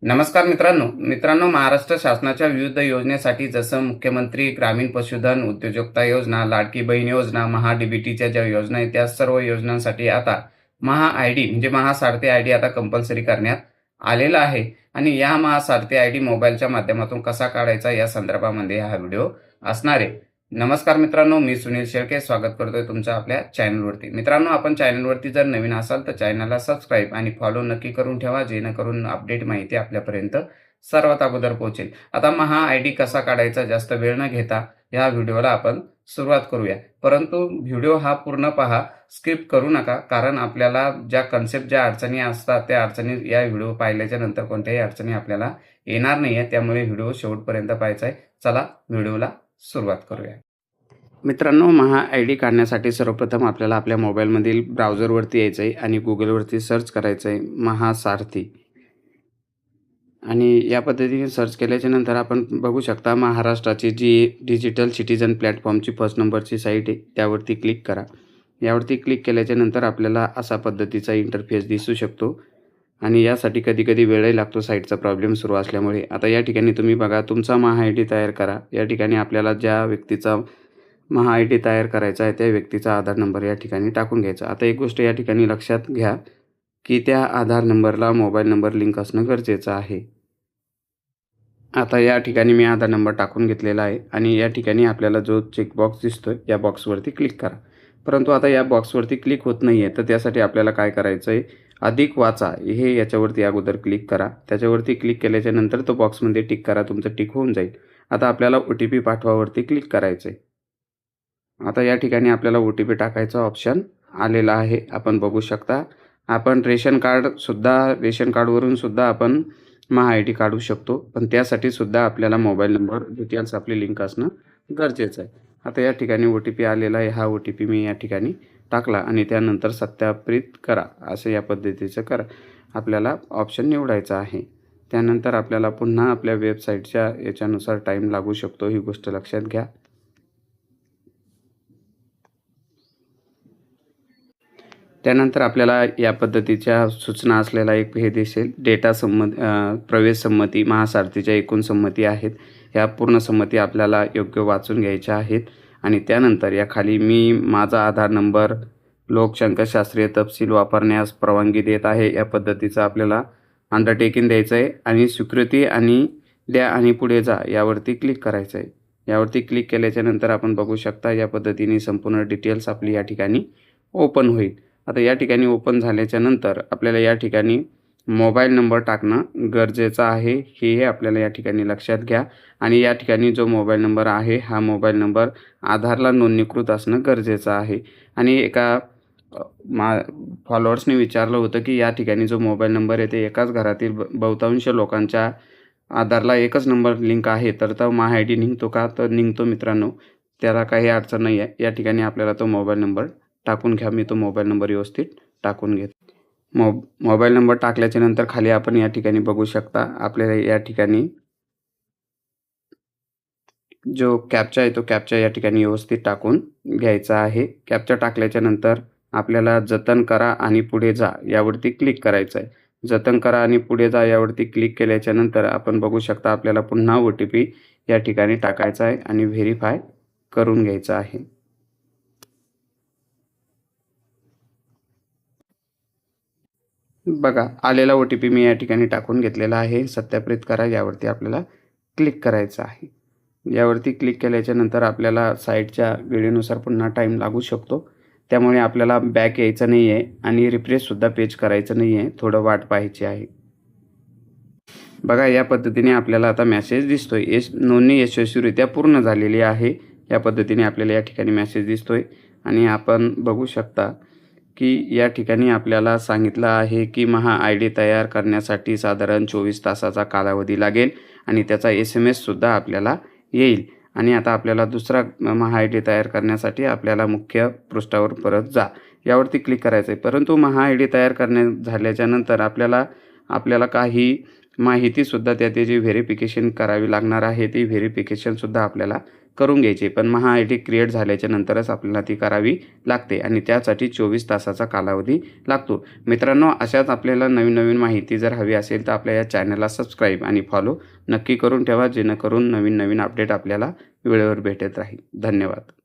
नमस्कार मित्रांनो महाराष्ट्र शासनाच्या विविध योजनेसाठी जसं मुख्यमंत्री ग्रामीण पशुधन उद्योजकता योजना, लाडकी बहीण योजना, महा-डीबीटीच्या ज्या योजना आहेत त्या सर्व योजनांसाठी आता महा-आयडी म्हणजे महासारथी आयडी आता कंपल्सरी करण्यात आलेला आहे आणि या महासारथी आयडी मोबाईलच्या माध्यमातून कसा काढायचा या संदर्भामध्ये हा व्हिडिओ असणार आहे। नमस्कार मित्रांनो, मी सुनील शेळके स्वागत करतोय तुमच्या आपल्या चॅनलवरती। मित्रांनो, आपण चॅनलवरती जर नवीन असाल तर चॅनलला सबस्क्राइब आणि फॉलो नक्की करून ठेवा, जेणेकरून अपडेट माहिती आपल्यापर्यंत सर्वात अगोदर पोहोचेल। आता महा आयडी कसा काढायचा जास्त वेळ न घेता या व्हिडिओला आपण सुरुवात करूया, परंतु व्हिडिओ हा पूर्ण पहा, स्किप करू नका, कारण आपल्याला ज्या कन्सेप्ट ज्या अडचणी असतात त्या अडचणी या व्हिडिओ पाहिल्याच्या नंतर कोणत्याही अडचणी आपल्याला येणार नाहीये, त्यामुळे व्हिडिओ शेवटपर्यंत पाहायचा आहे। चला व्हिडिओला सुरुवात करूया। मित्रांनो, महा आयडी काढण्यासाठी सर्वप्रथम आपल्याला आपल्या मोबाईलमधील ब्राउझरवरती यायचं आहे आणि गुगलवरती सर्च करायचं आहे महासारथी। आणि या पद्धतीने सर्च केल्याच्या नंतर आपण बघू शकता महाराष्ट्राची जी डिजिटल सिटीजन प्लॅटफॉर्मची फर्स्ट नंबरची साईट आहे त्यावरती क्लिक करा। यावरती क्लिक केल्याच्या नंतर आपल्याला असा पद्धतीचा इंटरफेस दिसू शकतो आणि यासाठी कधी वेळही लागतो साईटचा प्रॉब्लेम सुरू असल्यामुळे। आता या ठिकाणी तुम्ही बघा, तुमचा महा आयडी तयार करा। या ठिकाणी आपल्याला ज्या व्यक्तीचा महा आयडी तयार करायचा आहे त्या व्यक्तीचा आधार नंबर या ठिकाणी टाकून घ्यायचा। आता एक गोष्ट या ठिकाणी लक्षात घ्या की त्या आधार नंबरला मोबाईल नंबर लिंक असणं गरजेचं आहे। आता या ठिकाणी मी आधार नंबर टाकून घेतलेला आहे आणि या ठिकाणी आपल्याला जो चेकबॉक्स दिसतोय या बॉक्सवरती क्लिक करा। परंतु आता या बॉक्सवरती क्लिक होत नाहीये, तर त्यासाठी आपल्याला काय करायचं आहे, अधिक वाचा हे याच्यावरती अगोदर क्लिक करा। त्याच्यावरती क्लिक केल्याच्या नंतर तो बॉक्समध्ये टिक करा, तुमचं टिक होऊन जाईल। आता आपल्याला OTP पाठवावरती क्लिक करायचं आहे। आता या ठिकाणी आपल्याला OTP टाकायचा ऑप्शन आलेला आहे, आपण बघू शकता। आपण रेशन कार्डवरून सुद्धा आपण महा आयडी काढू शकतो, पण त्यासाठी सुद्धा आपल्याला मोबाईल नंबर डिटेल्स आपली लिंक असणं गरजेचं आहे। आता या ठिकाणी OTP आलेला आहे, हा OTP मी या ठिकाणी टाकला आणि त्यानंतर सत्यापित करा असं या पद्धतीचं करा आपल्याला ऑप्शन निवडायचा आहे। त्यानंतर आपल्याला पुन्हा आपल्या वेबसाईटच्या याच्यानुसार टाईम लागू शकतो, ही गोष्ट लक्षात घ्या। त्यानंतर आपल्याला या पद्धतीच्या सूचना असलेला एक हे दिसेल, प्रवेश संमती महासारथीच्या एकूण संमती आहेत, ह्या पूर्ण संमती आपल्याला योग्य वाचून घ्यायच्या आहेत। आणि त्यानंतर या खाली मी माझा आधार नंबर लोकसंख्याशास्त्रीय तपशील वापरण्यास परवानगी देत आहे या पद्धतीचं आपल्याला अंडरटेकिंग द्यायचं आहे आणि स्वीकृती आणि द्या आणि पुढे जा यावरती क्लिक करायचं आहे। यावरती क्लिक केल्याच्या नंतर आपण बघू शकता या पद्धतीने संपूर्ण डिटेल्स आपली या ठिकाणी ओपन होईल। आता या ठिकाणी ओपन झाल्याच्या नंतर आपल्याला या ठिकाणी मोबाईल नंबर टाकणं गरजेचं आहे, हे आपल्याला या ठिकाणी लक्षात घ्या। आणि या ठिकाणी जो मोबाईल नंबर आहे हा मोबाईल नंबर आधारला नोंदणीकृत असणं गरजेचं आहे। आणि एका फॉलोअर्सने विचारलं होतं की या ठिकाणी जो मोबाईल नंबर आहे ते एकाच घरातील बहुतांश लोकांच्या आधारला एकच नंबर लिंक आहे, तर तो महा आयडी निघतो का? तर निघतो मित्रांनो, त्याला काही अडचण नाही आहे। या ठिकाणी आपल्याला तो मोबाईल नंबर टाकून घ्या, मी तो मोबाईल नंबर व्यवस्थित टाकून घेतो। मोबाईल नंबर टाकल्याच्या नंतर खाली आपण या ठिकाणी बघू शकता, आपल्याला या ठिकाणी जो कॅप्चा आहे तो कॅप्चा या ठिकाणी व्यवस्थित टाकून घ्यायचा आहे। कॅप्चा टाकल्याच्या नंतर आपल्याला जतन करा आणि पुढे जा यावरती क्लिक करायचं आहे। जतन करा आणि पुढे जा यावरती क्लिक केल्याच्या नंतर आपण बघू शकता आपल्याला पुन्हा OTP या ठिकाणी टाकायचा आहे आणि व्हेरीफाय करून घ्यायचं आहे। बघा, आलेला OTP मी या ठिकाणी टाकून घेतलेला आहे। सत्यापित करा यावरती आपल्याला क्लिक करायचं आहे। यावरती क्लिक केल्याच्या नंतर आपल्याला साईटच्या वेळेनुसार पुन्हा टाईम लागू शकतो, त्यामुळे आपल्याला बॅक यायचं नाही आहे आणि रिफ्रेशसुद्धा पेज करायचं नाही आहे, थोडं वाट पाहायची आहे। बघा, या पद्धतीने आपल्याला आता मेसेज दिसतोय, नोंदणी यशस्वीरित्या पूर्ण झालेली आहे या पद्धतीने आपल्याला या ठिकाणी मेसेज दिसतोय। आणि आपण बघू शकता की या ठिकाणी आपल्याला सांगितलं आहे की महा आयडी तयार करण्यासाठी साधारण 24 तासाचा कालावधी लागेल आणि त्याचा SMS सुद्धा आपल्याला येईल। आणि आता आपल्याला दुसरा महा आयडी तयार करण्यासाठी आपल्याला मुख्य पृष्ठावर परत जा यावरती क्लिक करायचं आहे। परंतु महा आयडी तयार झाल्याच्या नंतर आपल्याला काही माहितीसुद्धा त्याची व्हेरिफिकेशन करावी लागणार आहे, ती व्हेरिफिकेशनसुद्धा आपल्याला करून घ्यायची, पण महा-आय-डी क्रिएट झाल्याच्या नंतरच आपल्याला ती करावी लागते आणि त्यासाठी 24 तासाचा कालावधी लागतो. मित्रांनो, अशाच आपल्याला नवीन माहिती जर हवी असेल तर आपल्या या चॅनलला सबस्क्राईब आणि फॉलो नक्की करून ठेवा, जेणेकरून नवीन अपडेट आपल्याला वेळेवर भेटत राहील. धन्यवाद.